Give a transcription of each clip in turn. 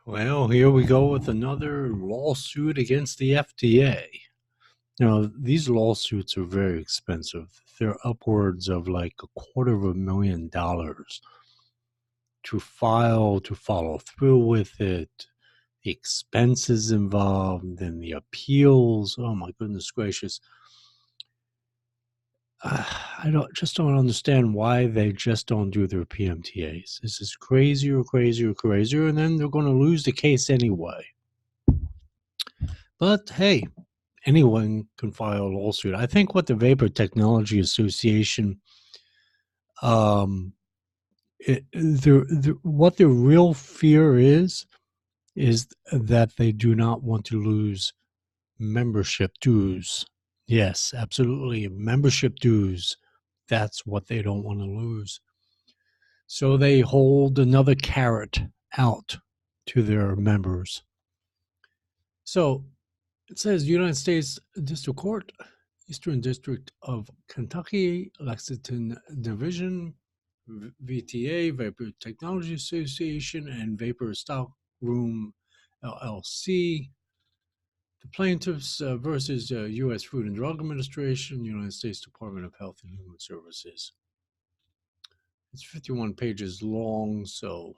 Well, here we go with another lawsuit against the FDA. These lawsuits are very expensive. They're upwards of like $250,000 to file, to follow through with it, the expenses involved, and the appeals. Oh my goodness gracious. I don't understand why they just don't do their PMTAs. This is crazier, crazier, crazier, and then they're going to lose the case anyway. But hey, anyone can file a lawsuit. I think what the Vapor Technology Association, um, what their real fear is that they do not want to lose membership dues. Yes, absolutely, membership dues. That's what they don't want to lose. So they hold another carrot out to their members. So it says United States District Court, Eastern District of Kentucky, Lexington Division, VTA, Vapor Technology Association, and Vapor Stockroom LLC. The plaintiffs versus U.S. Food and Drug Administration, United States Department of Health and Human Services. It's 51 pages long, so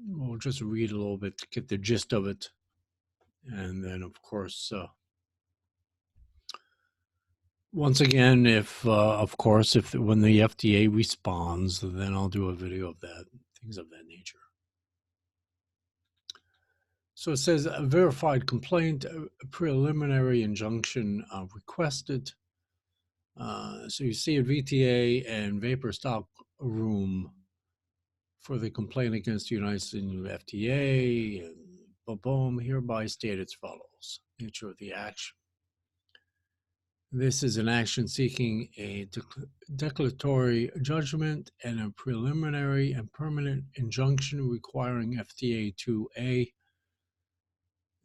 we'll just read a little bit to get the gist of it. And then, of course, once again, if when the FDA responds, then I'll do a video of that, things of that nature. So it says a verified complaint, a preliminary injunction requested. So you see a VTA and Vapor Stock Room for the complaint against the United States FDA, and boom, hereby state as follows. Nature of the action. This is an action seeking a declaratory judgment and a preliminary and permanent injunction requiring FDA to A,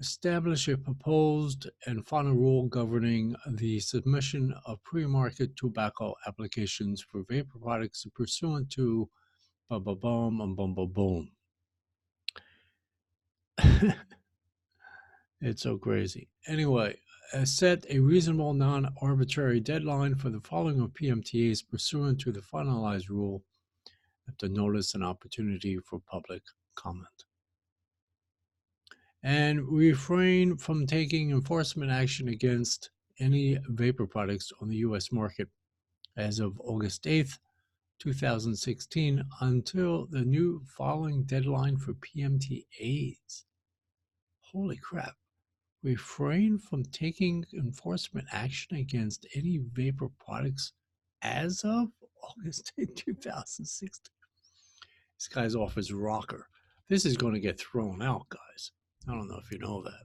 establish a proposed and final rule governing the submission of pre-market tobacco applications for vapor products pursuant to boom and boom. It's so crazy. Anyway, set a reasonable, non-arbitrary deadline for the filing of PMTAs pursuant to the finalized rule after notice and opportunity for public comment. And refrain from taking enforcement action against any vapor products on the U.S. market as of August 8th, 2016, until the new filing deadline for PMTAs. Holy crap. Refrain from taking enforcement action against any vapor products as of August 8, 2016. This guy's off his rocker. This is going to get thrown out, guys. I don't know if you know that.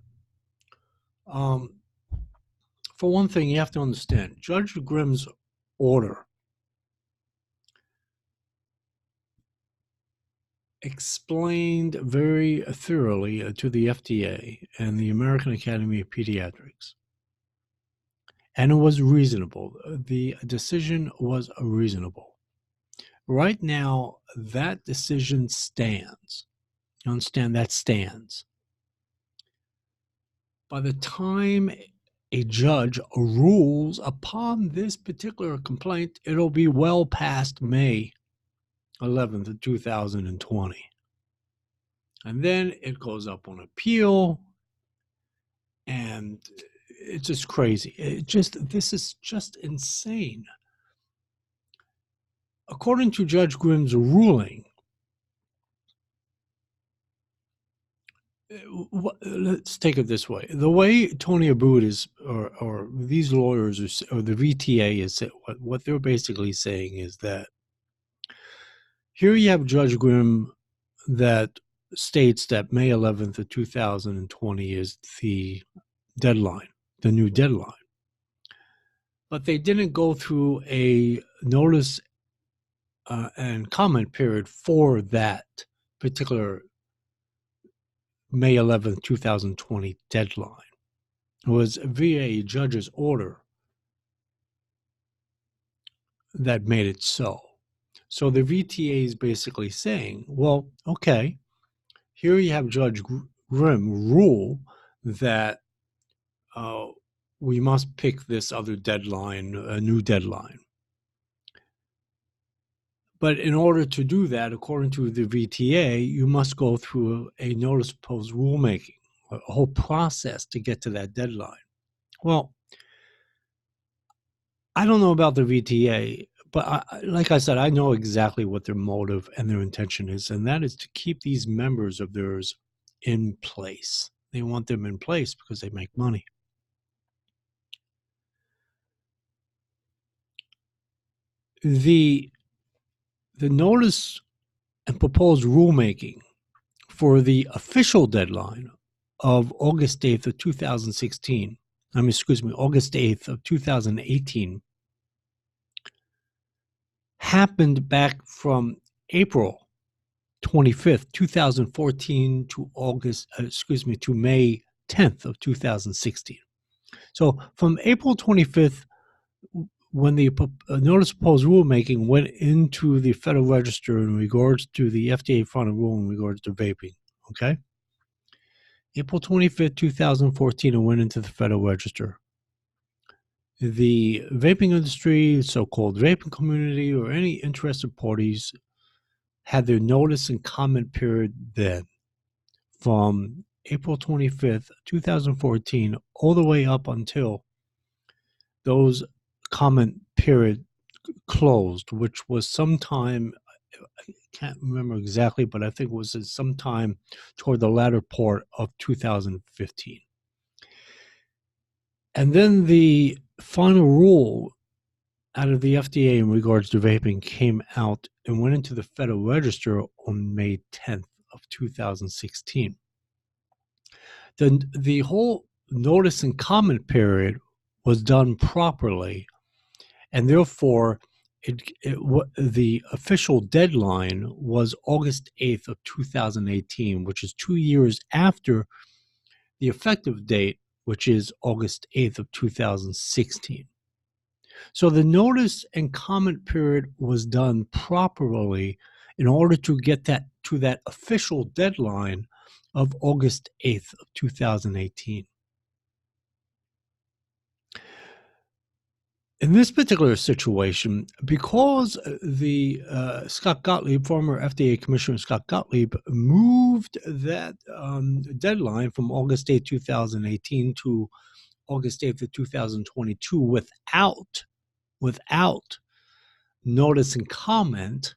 For one thing, you have to understand, Judge Grimm's order explained very thoroughly to the FDA and the American Academy of Pediatrics. And it was reasonable. The decision was reasonable. Right now, that decision stands. You understand? That stands. By the time a judge rules upon this particular complaint, it'll be well past May 11th, 2020. And then it goes up on appeal, and it's just crazy. This is just insane. According to Judge Grimm's ruling, let's take it this way. The way Tony Abboud is, or these lawyers, or the VTA is, what they're basically saying is that here you have Judge Grimm that states that May 11th of 2020 is the deadline, the new deadline. But they didn't go through a notice and comment period for that particular May 11th, 2020 deadline. It was via a judge's order that made it so. So the VTA is basically saying, well, okay, Here you have Judge Grimm rule that we must pick this other deadline, a new deadline. But in order to do that, according to the VTA, you must go through a notice of proposed rulemaking, a whole process to get to that deadline. Well, I don't know about the VTA, but like I said, I know exactly what their motive and their intention is, and that is to keep these members of theirs in place. They want them in place because they make money. The notice and proposed rulemaking for the official deadline of August 8th of 2016, August 8th of 2018, happened back from April 25th, 2014 to May 10th of 2016. So from April 25th, when the notice of proposed rulemaking went into the Federal Register in regards to the FDA final rule in regards to vaping, okay? April 25th, 2014, it went into the Federal Register. The vaping industry, so-called vaping community, or any interested parties had their notice and comment period then from April 25th, 2014, all the way up until those comment period closed, which was sometime, I can't remember exactly, but I think it was sometime toward the latter part of 2015. And then the final rule out of the FDA in regards to vaping came out and went into the Federal Register on May 10th of 2016. The whole notice and comment period was done properly, and therefore the official deadline was August 8th of 2018, which is 2 years after the effective date, which is August 8th of 2016. So the notice and comment period was done properly in order to get that to that official deadline of August 8th of 2018. In this particular situation, because the Scott Gottlieb, former FDA Commissioner Scott Gottlieb, moved that deadline from August 8, 2018 to August 8th of 2022 without notice and comment,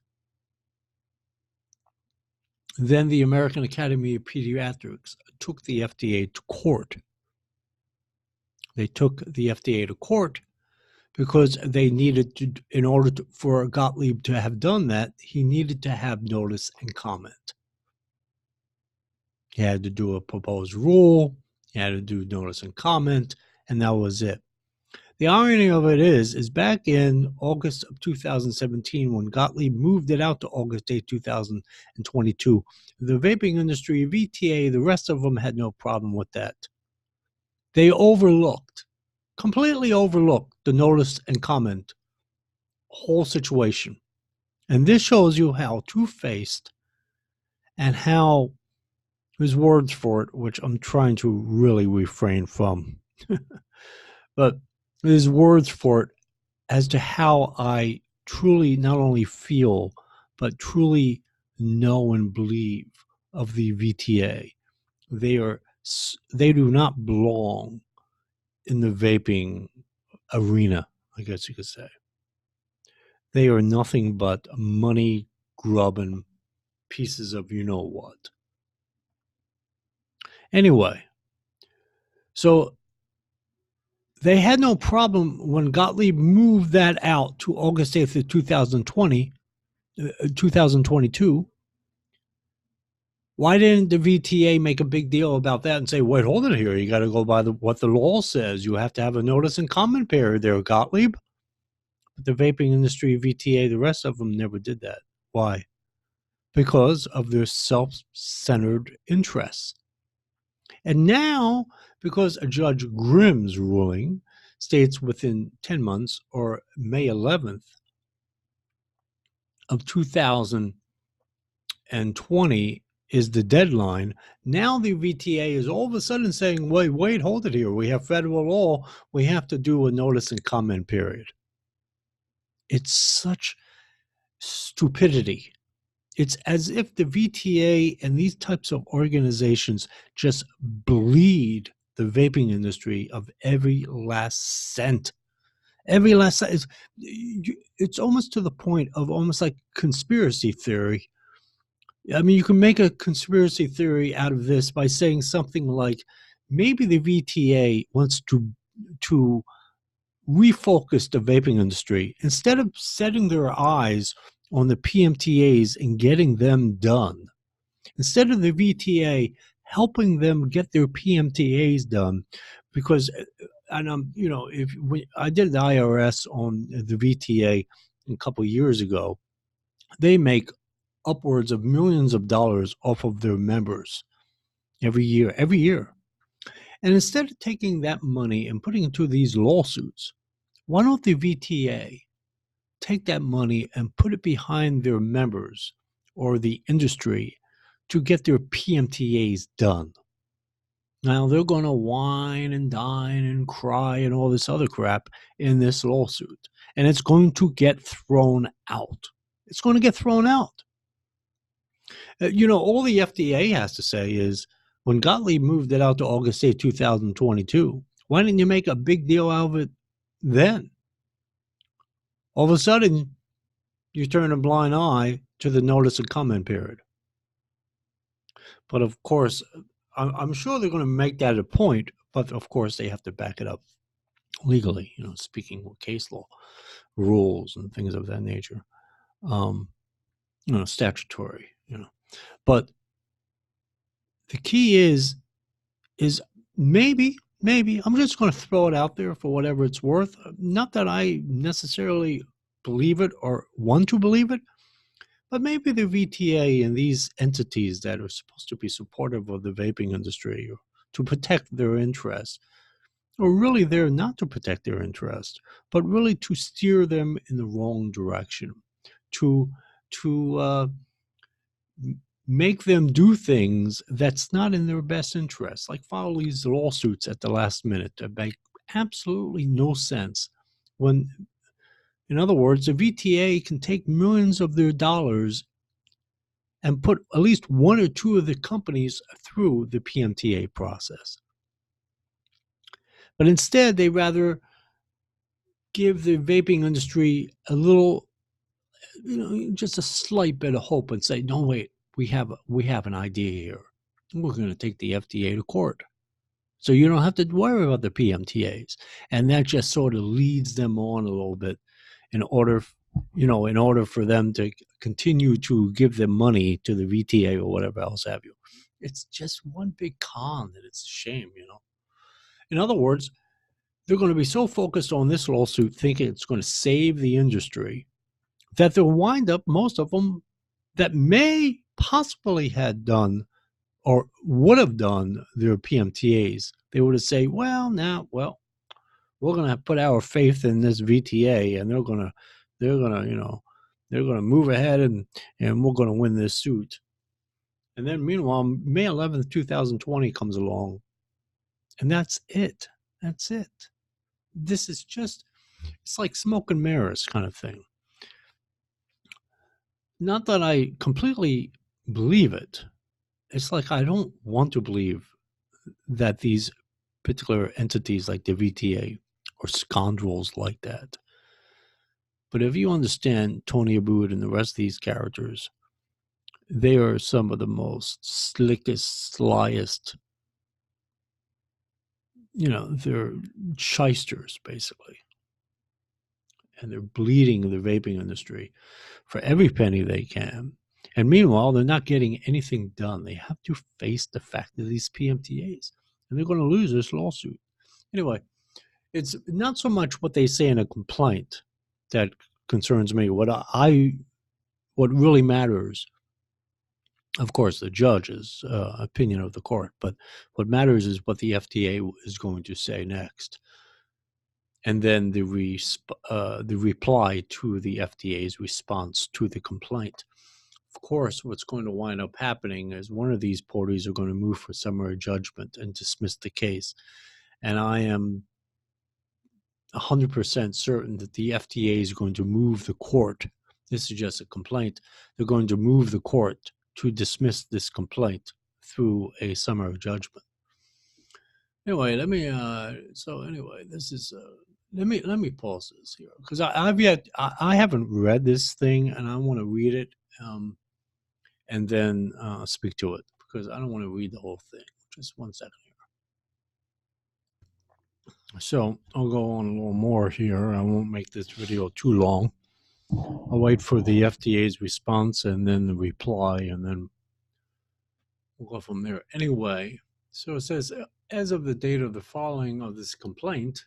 then the American Academy of Pediatrics took the FDA to court. They took the FDA to court because they needed to, in order for Gottlieb to have done that, he needed to have notice and comment. He had to do a proposed rule, he had to do notice and comment, and that was it. The irony of it is back in August of 2017, when Gottlieb moved it out to August 8, 2022, the vaping industry, VTA, the rest of them had no problem with that. They completely overlooked the notice and comment whole situation. And this shows you how two-faced and how his words for it, which I'm trying to really refrain from, but his words for it as to how I truly not only feel, but truly know and believe of the VTA. They do not belong in the vaping arena, I guess you could say. They are nothing but money grubbing pieces of you know what. Anyway, so they had no problem when Gottlieb moved that out to August 8th of 2022. Why didn't the VTA make a big deal about that and say, wait, hold it here. You got to go by what the law says. You have to have a notice and comment period there, Gottlieb. But the vaping industry, VTA, the rest of them never did that. Why? Because of their self-centered interests. And now, because Judge Grimm's ruling states within 10 months, or May 11th of 2020, is the deadline. Now the VTA is all of a sudden saying, wait, hold it here. We have federal law. We have to do a notice and comment period. It's such stupidity. It's as if the VTA and these types of organizations just bleed the vaping industry of every last cent. Every last cent. It's almost to the point of almost like conspiracy theory. I mean, you can make a conspiracy theory out of this by saying something like maybe the VTA wants to refocus the vaping industry instead of setting their eyes on the PMTAs and getting them done. Instead of the VTA helping them get their PMTAs done, because and if I did the IRS on the VTA a couple of years ago, they make upwards of millions of dollars off of their members every year. And instead of taking that money and putting it into these lawsuits, why don't the VTA take that money and put it behind their members or the industry to get their PMTAs done? Now they're going to whine and dine and cry and all this other crap in this lawsuit, and it's going to get thrown out. It's going to get thrown out. All the FDA has to say is, when Gottlieb moved it out to August 8, 2022, why didn't you make a big deal out of it then? All of a sudden, you turn a blind eye to the notice and comment period. But of course, I'm sure they're going to make that a point, but of course they have to back it up legally, speaking with case law rules and things of that nature, statutory, But the key is maybe I'm just going to throw it out there for whatever it's worth. Not that I necessarily believe it or want to believe it, but maybe the VTA and these entities that are supposed to be supportive of the vaping industry or to protect their interests, or really they're not to protect their interests, but really to steer them in the wrong direction, to make them do things that's not in their best interest, like file these lawsuits at the last minute that make absolutely no sense. When, in other words, the VTA can take millions of their dollars and put at least one or two of the companies through the PMTA process. But instead, they rather give the vaping industry a little, just a slight bit of hope and say, no, wait, we have an idea here. We're going to take the FDA to court. So you don't have to worry about the PMTAs. And that just sort of leads them on a little bit in order for them to continue to give them money to the VTA or whatever else have you. It's just one big con that it's a shame, In other words, they're going to be so focused on this lawsuit thinking it's going to save the industry that they'll wind up, most of them that may possibly had done or would have done their PMTAs, they would have said, we're going to put our faith in this VTA, and they're going to move ahead and we're going to win this suit. And then meanwhile, May 11th, 2020 comes along, and that's it. That's it. This is just, it's like smoke and mirrors kind of thing. Not that I completely believe it. It's like I don't want to believe that these particular entities like the VTA are scoundrels like that. But if you understand Tony Abboud and the rest of these characters, they are some of the most slickest, slyest, they're shysters, basically. And they're bleeding the vaping industry for every penny they can. And meanwhile, they're not getting anything done. They have to face the fact of these PMTAs, and they're going to lose this lawsuit. Anyway, it's not so much what they say in a complaint that concerns me. What really matters, of course, the judge's opinion of the court, but what matters is what the FDA is going to say next. And then the reply to the FDA's response to the complaint. Of course, what's going to wind up happening is one of these parties are going to move for summary judgment and dismiss the case. And I am 100% certain that the FDA is going to move the court. This is just a complaint. They're going to move the court to dismiss this complaint through a summary judgment. Anyway, this is let me pause this here because I haven't read this thing and I want to read it and then speak to it because I don't want to read the whole thing. Just 1 second here. So I'll go on a little more here. I won't make this video too long. I'll wait for the FDA's response and then the reply, and then we'll go from there. Anyway, so it says, as of the date of the filing of this complaint,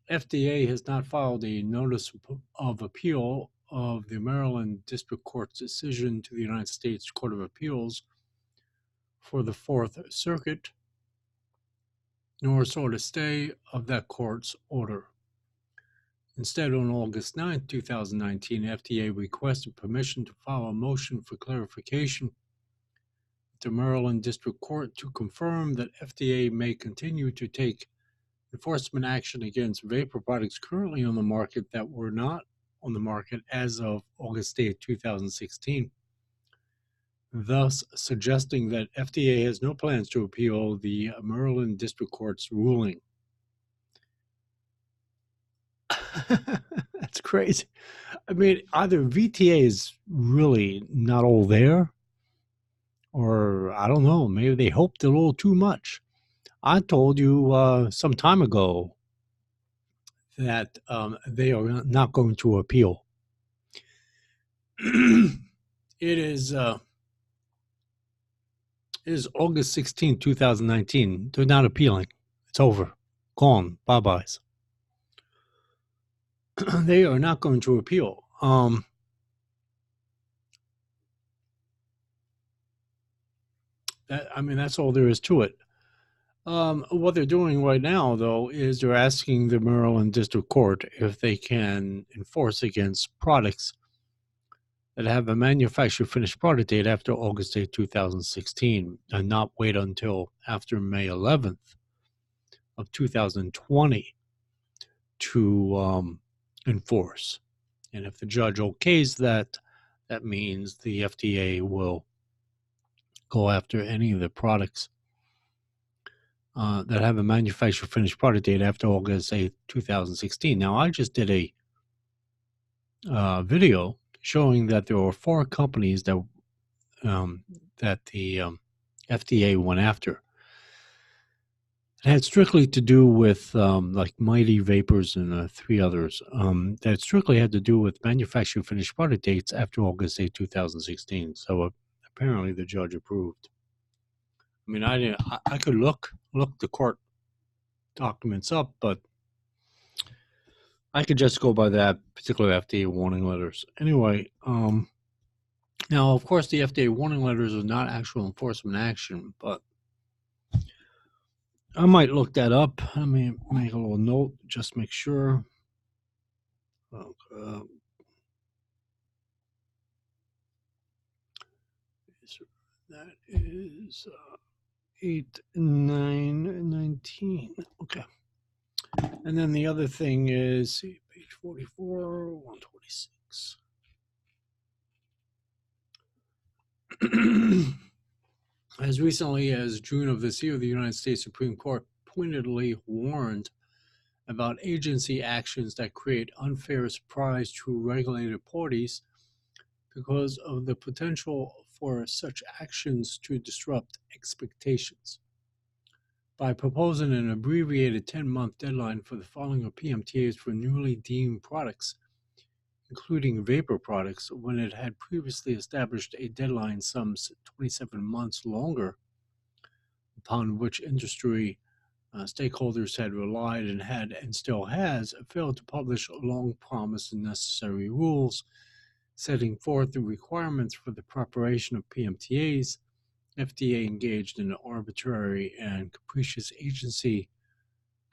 FDA has not filed a notice of appeal of the Maryland District Court's decision to the United States Court of Appeals for the Fourth Circuit, nor sought a stay of that court's order. Instead, on August 9, 2019, FDA requested permission to file a motion for clarification with the Maryland District Court to confirm that FDA may continue to take enforcement action against vapor products currently on the market that were not on the market as of August 8, 2016, thus suggesting that FDA has no plans to appeal the Maryland District Court's ruling. That's crazy. I mean, either VTA is really not all there, or I don't know, maybe they hoped a little too much. I told you some time ago that they are not going to appeal. It is August 16, 2019. They're not appealing. It's over. Gone. Bye-byes. They are not going to appeal. That's all there is to it. What they're doing right now, though, is they're asking the Maryland District Court if they can enforce against products that have a manufacturer finished product date after August 8, 2016, and not wait until after May 11th of 2020 to enforce. And if the judge okays that, that means the FDA will go after any of the products that have a manufacturer finished product date after August 8, 2016. Now, I just did a video showing that there were 4 companies that the FDA went after. It had strictly to do with like Mighty Vapors and 3 others that strictly had to do with manufacturer finished product dates after August 8, 2016. So apparently the judge approved. I mean, I could look the court documents up, but I could just go by that particular FDA warning letters. Anyway, now, of course, the FDA warning letters are not actual enforcement action, but I might look that up. Let me make a little note, just make sure. That is 8/9/19. Okay. And then the other thing is page 44, 126. As recently as June of this year, the United States Supreme Court pointedly warned about agency actions that create unfair surprise to regulated parties because of the potential for such actions to disrupt expectations. By proposing an abbreviated 10-month deadline for the filing of PMTAs for newly deemed products, including vapor products, when it had previously established a deadline some 27 months longer, upon which industry stakeholders had relied and still has failed to publish long-promised and necessary rules, setting forth the requirements for the preparation of PMTAs, FDA engaged in an arbitrary and capricious agency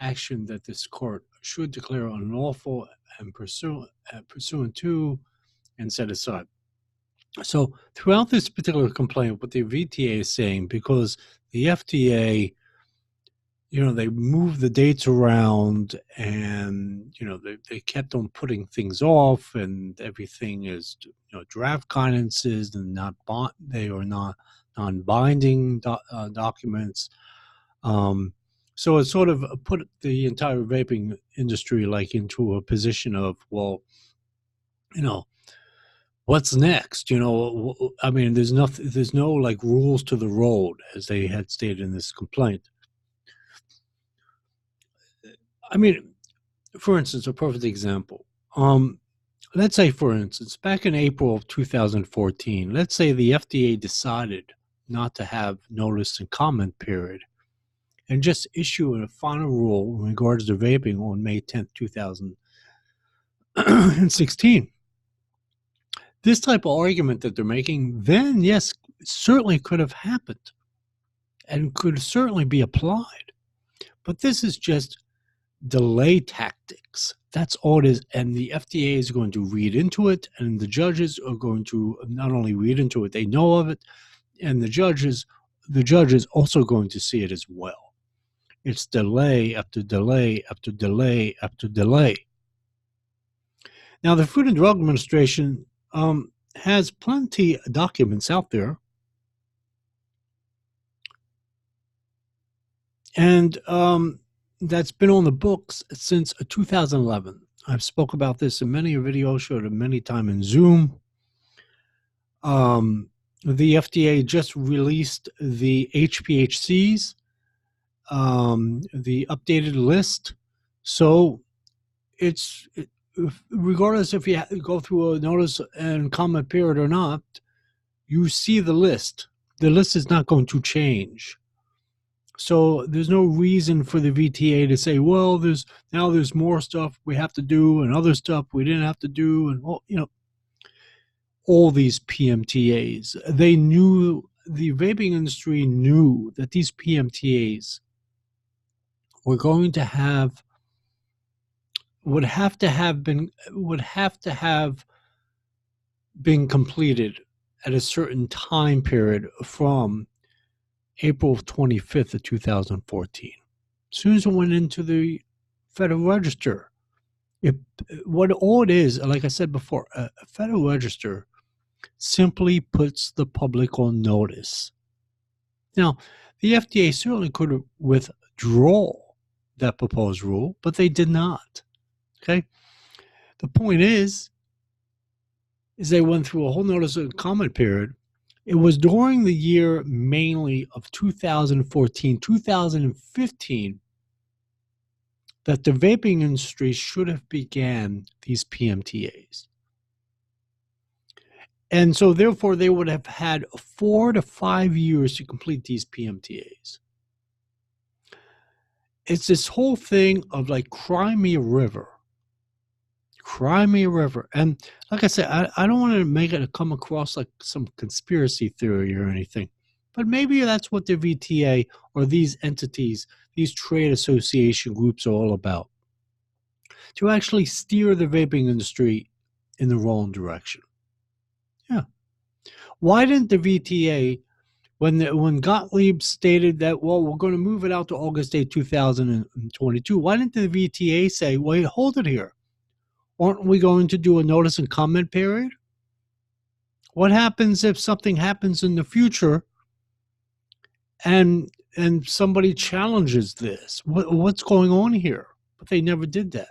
action that this court should declare unlawful and pursuant to and set aside. So throughout this particular complaint, what the VTA is saying, because the FDA, they moved the dates around, and they kept on putting things off, and everything is draft guidances and they are not non-binding documents. So it sort of put the entire vaping industry like into a position of, well, you know what's next? I mean, there's no like rules to the road, as they had stated in this complaint. I mean, for instance, a perfect example. Let's say, for instance, back in April of 2014, let's say the FDA decided not to have notice and comment period and just issue a final rule in regards to vaping on May 10th, 2016. This type of argument that they're making, then yes, certainly could have happened and could certainly be applied. But this is just delay tactics. That's all it is. And the FDA is going to read into it, and the judges are going to not only read into it, they know of it, and the judge is also going to see it as well. It's delay after delay after delay after delay. Now, the Food and Drug Administration has plenty of documents out there, and that's been on the books since 2011. I've spoke about this in many videos, showed it many times in Zoom. The FDA just released the HPHCs, the updated list. So regardless if you go through a notice and comment period or not, you see the list. The list is not going to change. So there's no reason for the VTA to say, well, there's more stuff we have to do and other stuff we didn't have to do. And, all these PMTAs, they knew, the vaping industry knew that these PMTAs were going to would have to have been completed at a certain time period from April 25th of 2014. As soon as it went into the Federal Register, all it is, like I said before, a Federal Register simply puts the public on notice. Now, the FDA certainly could withdraw that proposed rule, but they did not. Okay? The point is they went through a whole notice and comment period. It was during the year mainly of 2014, 2015 that the vaping industry should have began these PMTAs. And so therefore they would have had 4 to 5 years to complete these PMTAs. It's this whole thing of like, cry me a river. Cry me a river. And like I said, I don't want to make it come across like some conspiracy theory or anything, but maybe that's what the VTA or these entities, these trade association groups are all about, to actually steer the vaping industry in the wrong direction. Yeah. Why didn't the VTA, when Gottlieb stated that, well, we're going to move it out to August 8, 2022, why didn't the VTA say, wait, hold it here? Aren't we going to do a notice and comment period? What happens if something happens in the future and somebody challenges this? What's going on here? But they never did that.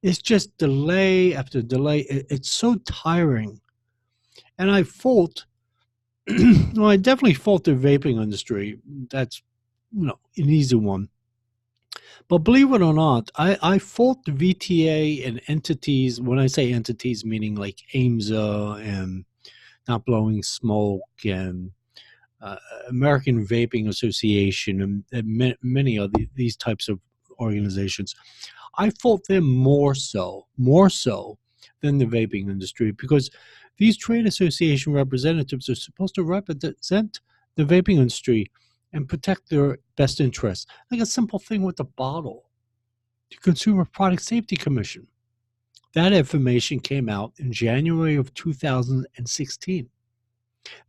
It's just delay after delay. It's so tiring. And I definitely fault the vaping industry. That's an easy one. But believe it or not, I fault the VTA and entities. When I say entities, meaning like AIMSA and Not Blowing Smoke and American Vaping Association and many of these types of organizations. I fault them more so than the vaping industry, because these trade association representatives are supposed to represent the vaping industry and protect their best interests. Like a simple thing with the bottle, the Consumer Product Safety Commission. That information came out in January of 2016.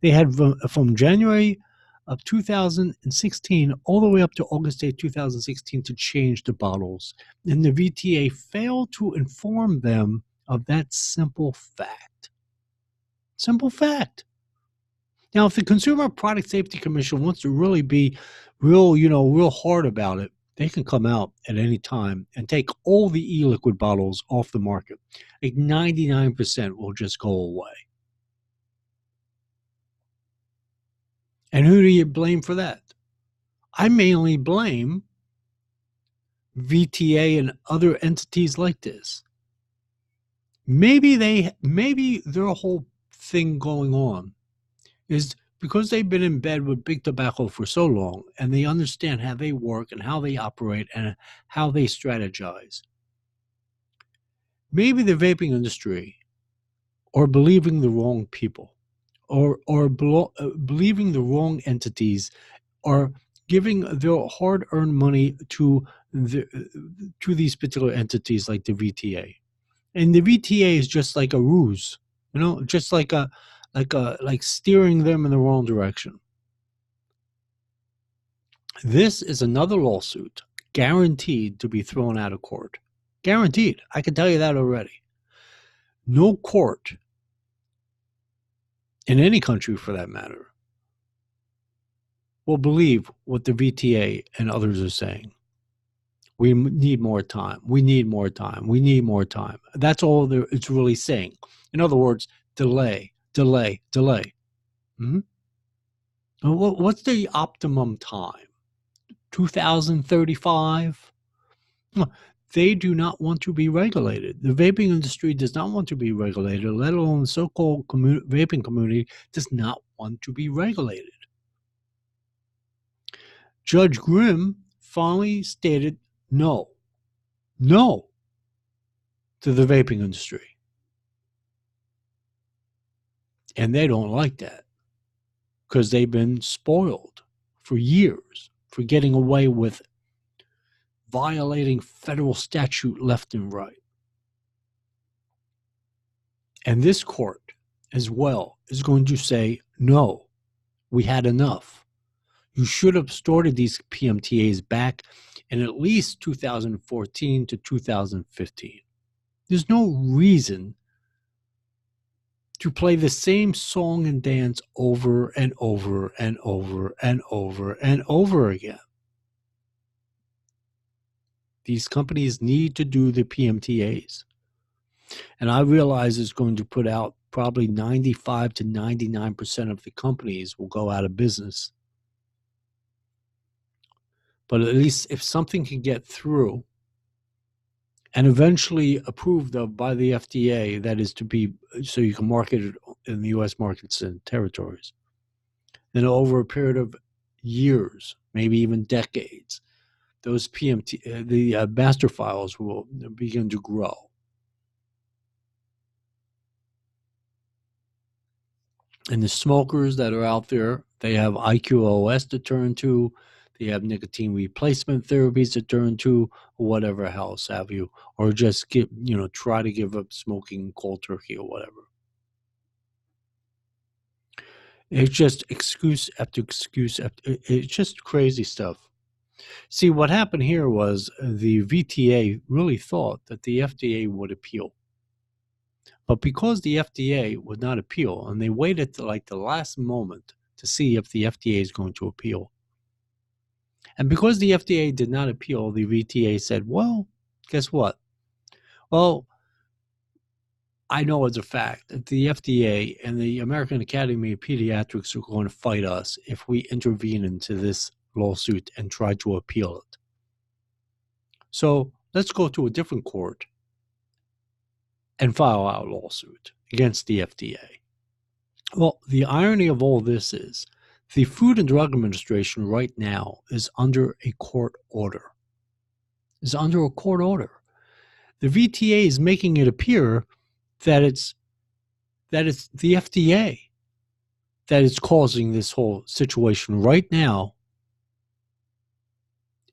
They had from January of 2016 all the way up to August 8, 2016 to change the bottles. And the VTA failed to inform them of that simple fact. Simple fact. Now, if the Consumer Product Safety Commission wants to really be real hard about it, they can come out at any time and take all the e-liquid bottles off the market. Like 99% will just go away. And who do you blame for that? I mainly blame VTA and other entities like this. Maybe their whole thing going on is because they've been in bed with big tobacco for so long and they understand how they work and how they operate and how they strategize. Maybe the vaping industry are believing the wrong people or believing the wrong entities, or giving their hard-earned money to these particular entities like the VTA. And the VTA is just like a ruse, just like steering them in the wrong direction. This is another lawsuit guaranteed to be thrown out of court. Guaranteed. I can tell you that already. No court in any country, for that matter, will believe what the VTA and others are saying. We need more time. We need more time. We need more time. That's all it's really saying. In other words, delay, delay, delay. What's the optimum time? 2035? They do not want to be regulated. The vaping industry does not want to be regulated, let alone the so-called vaping community does not want to be regulated. Judge Grimm finally stated no to the vaping industry. And they don't like that because they've been spoiled for years for getting away with violating federal statute left and right. And this court as well is going to say, no, we had enough. You should have started these PMTAs back in at least 2014 to 2015. There's no reason to play the same song and dance over and over and over and over and over again. These companies need to do the PMTAs. And I realize it's going to put out probably 95 to 99% of the companies will go out of business. But at least if something can get through and eventually approved of by the FDA, that is to be, so you can market it in the U.S. markets and territories, then over a period of years, maybe even decades, those the master files will begin to grow. And the smokers that are out there, they have IQOS to turn to, they have nicotine replacement therapies to turn to, or whatever else have you, or just try to give up smoking cold turkey or whatever. It's just excuse after excuse after, it's just crazy stuff. See, what happened here was the VTA really thought that the FDA would appeal. But because the FDA would not appeal, and they waited to like the last moment to see if the FDA is going to appeal. And because the FDA did not appeal, the VTA said, well, guess what? Well, I know as a fact that the FDA and the American Academy of Pediatrics are going to fight us if we intervene into this lawsuit and try to appeal it. So let's go to a different court and file our lawsuit against the FDA. Well, the irony of all this is the Food and Drug Administration right now is under a court order. The VTA is making it appear that it's the FDA that is causing this whole situation right now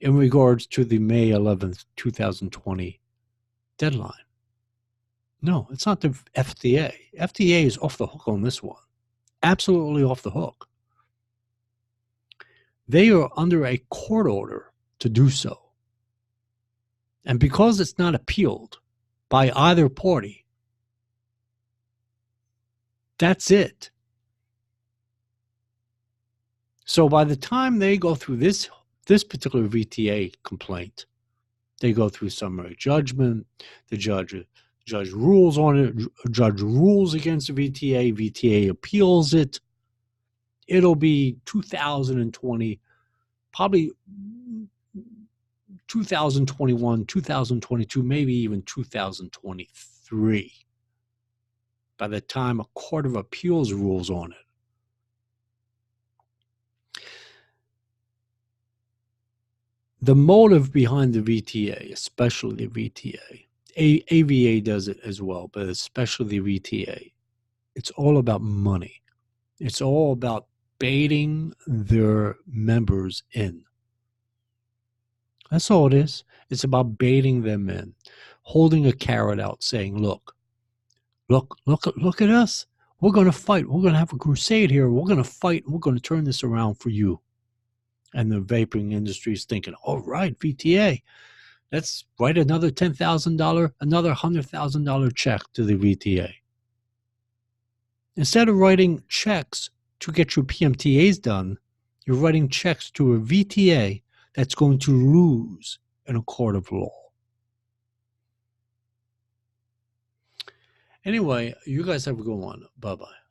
in regards to the May 11th, 2020 deadline. No, it's not the FDA. FDA is off the hook on this one. Absolutely off the hook. They are under a court order to do so. And because it's not appealed by either party, that's it. So by the time they go through this particular VTA complaint, they go through summary judgment. The judge rules on it. Judge rules against the VTA. VTA appeals it. It'll be 2020, probably 2021, 2022, maybe even 2023 by the time a court of appeals rules on it. The motive behind the VTA, especially the VTA, AVA does it as well, but especially the VTA, it's all about money. It's all about baiting their members in. That's all it is. It's about baiting them in, holding a carrot out, saying, look at us. We're going to fight. We're going to have a crusade here. We're going to fight. We're going to turn this around for you. And the vaping industry is thinking, all right, VTA, let's write another $10,000, another $100,000 check to the VTA. Instead of writing checks to get your PMTAs done, you're writing checks to a VTA that's going to lose in a court of law. Anyway, you guys have a good one. Bye-bye.